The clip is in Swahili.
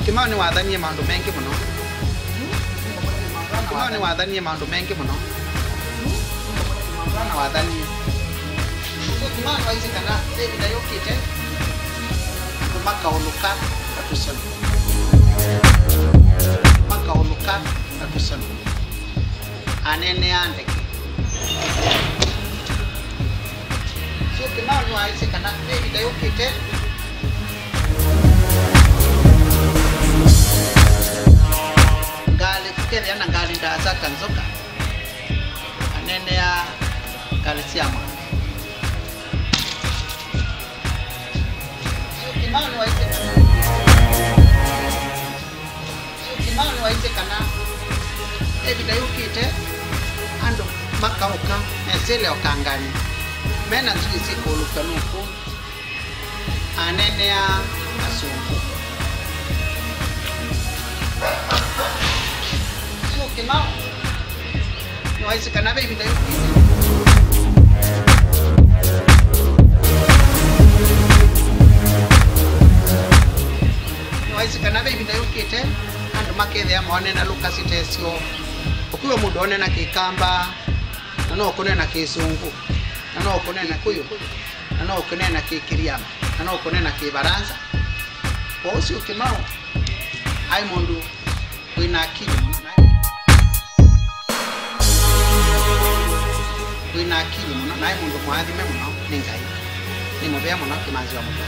Kimao ni wadhanie mambo mengi mno. Kimao ni wadhanie mambo mengi mno. Na wadhanie. Kimao ni waizi kana David ayokite. Maka oluka atusana. Maka oluka atusana. Anene andeke. So Kimao ni waizi kana David ayokite. Kaya yana ngali ndaza kanzoka anene ya kalisiama Kimao ni waise kana David ayokite ando makauka mesele okangani mena nzisi koluka nuko anene ya asungu Kimao ni waise kana David ayokite ni waise kana David ayokite ando makethe amone na Lucas tesio okuwa mudone na kikamba na okone na kisungu na okone na kuyo na okone na kikiriama na okone na kibaranza bosi Kimao ai mundu wina akili wina akili muno naye mundu mwathime muno ni ngai ni mubea muno kimanzi wa muno